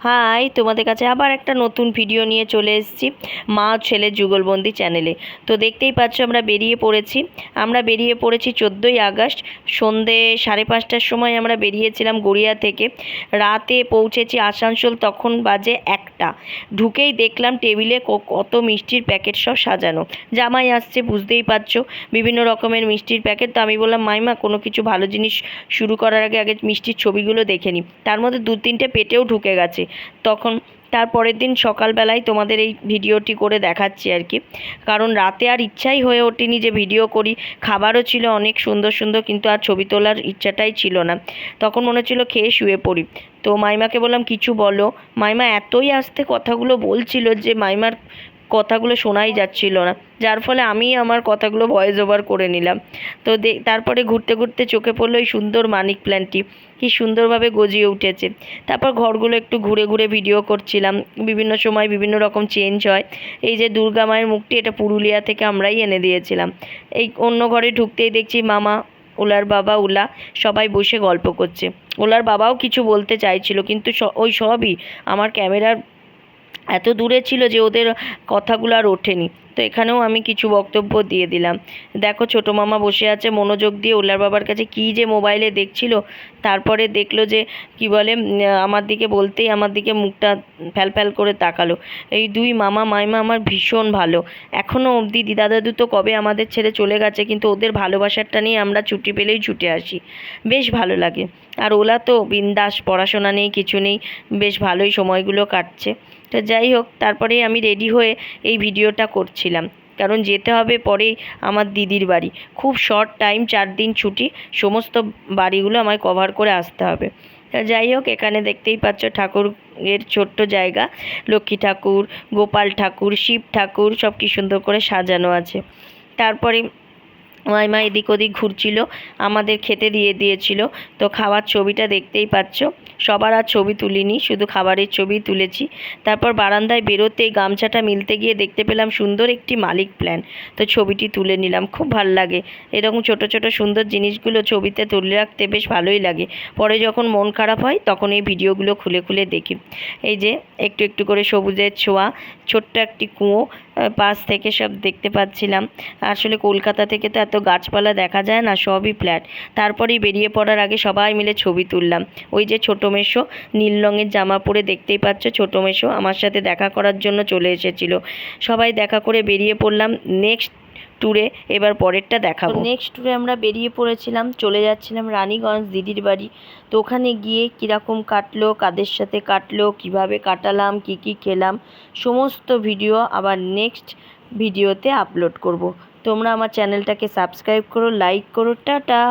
High, তোমাদের কাছে আবার একটা নতুন ভিডিও নিয়ে চলে এসেছি মা ও ছেলের যুগলবন্দি চ্যানেলে। তো দেখতেই পাচ্ছ আমরা বেরিয়ে পড়েছি 14ই আগস্ট সন্ধে 5:30টার সময় আমরা বেরিয়েছিলাম গড়িয়া থেকে। রাতে পৌঁছেছি আসানসোল, তখন বাজে 1টা। ঢুকেই দেখলাম টেবিলে কত মিষ্টির প্যাকেট সব সাজানো। জামাই আসছে, বুঝতেই পারছো, বিভিন্ন রকমের মিষ্টির প্যাকেট। তো আমি বললাম, মাইমা কোনো কিছু ভালো জিনিস শুরু করার আগে আগে মিষ্টির ছবিগুলো দেখে নিই। তার মধ্যে 2-3টে পেটেও ঢুকে গেছে। তখন তারপরের দিন সকালবেলায় তোমাদের এই ভিডিওটি করে দেখাচ্ছি আর কি, কারণ রাতে আর ইচ্ছাই হয়ে ওঠেনি যে ভিডিও করি। খাবারও ছিল অনেক সুন্দর সুন্দর, কিন্তু আর ছবি তোলার ইচ্ছাটাই ছিল না। তখন মনে হচ্ছিল খেয়ে শুয়ে পড়ি। তো মাইমাকে বললাম কিছু বলো। মাইমা এতই আস্তে কথাগুলো বলছিল যে মাইমার কথাগুলো শোনাই যাচ্ছিল না, যার ফলে আমি আমার কথাগুলো ভয়েস ওভার করে নিলাম। তো তারপরে ঘুরতে ঘুরতে চোখে পড়লো এই সুন্দর মানিক প্ল্যান্টটি, কি সুন্দরভাবে গজিয়ে উঠেছে। তারপর ঘরগুলো একটু ঘুরে ঘুরে ভিডিও করছিলাম। বিভিন্ন সময় বিভিন্ন রকম চেঞ্জ হয়। এই যে দুর্গা মায়ের মুখটি, এটা পুরুলিয়া থেকে আমরাই এনে দিয়েছিলাম। এই অন্য ঘরে ঢুকতেই দেখছি মামা, ওলার বাবা, ওলা সবাই বসে গল্প করছে। ওলার বাবাও কিছু বলতে চাইছিল, কিন্তু ওই সবই আমার ক্যামেরার এত দূরে ছিল যে ওদের কথাগুলো আর ওঠেনি। তো এখানেও আমি কিছু বক্তব্য দিয়ে দিলাম। দেখো, ছোটো মামা বসে আছে মনোযোগ দিয়ে ওলার বাবার কাছে, কী যে মোবাইলে দেখছিল। তারপরে দেখলো যে কি বলে, আমার দিকে বলতেই আমার দিকে মুখটা ফ্যাল ফ্যাল করে তাকালো। এই দুই মামা মাইমা আমার ভীষণ ভালো। এখনও অবধি দিদা দাদু তো কবে আমাদের ছেড়ে চলে গেছে, কিন্তু ওদের ভালোবাসাটা নিয়ে আমরা ছুটি পেলেই ছুটে আসি। বেশ ভালো লাগে। আর ওলা তো বিন্দাস, পড়াশোনা নেই, কিছু নেই, বেশ ভালোই সময়গুলো কাটছে। তো যাই হোক, তারপরেই আমি রেডি হয়ে এই ভিডিওটা করছিলাম, কারণ যেতে হবে পরেই আমার দিদির বাড়ি। খুব শর্ট টাইম, 4 দিন ছুটি, সমস্ত বাড়িগুলো আমায় কভার করে আসতে হবে। তা যাই হোক, এখানে দেখতেই পাচ্ছ ঠাকুরের ছোট্ট জায়গা। লক্ষ্মী ঠাকুর, গোপাল ঠাকুর, শিব ঠাকুর সব কি সুন্দর করে সাজানো আছে। তারপরে মাইমা এদিক ওদিক ঘুরছিল, আমাদের খেতে দিয়ে দিয়েছিল। তো খাওয়ার ছবিটা দেখতেই পাচ্ছ। সবার আর ছবি তুলিনি, শুধু খাবারের ছবি তুলেছি। তারপর বারান্দায় বেরোতেই গামছাটা মিলতে গিয়ে দেখতে পেলাম সুন্দর একটি মালিক প্ল্যান। তো ছবিটি তুলে নিলাম। খুব ভাল লাগে এরকম ছোট ছোট সুন্দর জিনিসগুলো ছবিতে তুলে রাখতে, বেশ ভালোই লাগে। পরে যখন মন খারাপ হয় তখন এই ভিডিওগুলো খুলে খুলে দেখি। এই যে একটু একটু করে সবুজের ছোঁয়া, ছোট্ট একটি কুয়ো পাশ থেকে সব দেখতে পাচ্ছিলাম। আসলে কলকাতা থেকে তো এত গাছপালা দেখা যায় না, সবই ফ্ল্যাট। তারপরেই বেরিয়ে পড়ার আগে সবাই মিলে ছবি তুললাম। ওই যে ছোটো মেসো নীল রঙের জামা পরে, দেখতেই পাচ্ছ, ছোটো মেসো আমার সাথে দেখা করার জন্য চলে এসেছিল। সবাই দেখা করে বেরিয়ে পড়লাম নেক্সট ট্যুরে। এবার পরেরটা দেখাবো। নেক্সট ট্যুরে আমরা বেরিয়ে পড়েছিলাম, চলে যাচ্ছিলাম রানীগঞ্জ দিদির বাড়ি। তো ওখানে গিয়ে কীরকম কাটলো, কাদের সাথে কাটলো, কিভাবে কাটালাম, কি কি খেলাম, সমস্ত ভিডিও আবার নেক্সট ভিডিওতে আপলোড করব। তোমরা আমার চ্যানেলটাকে সাবস্ক্রাইব করো, লাইক করো। টাটা।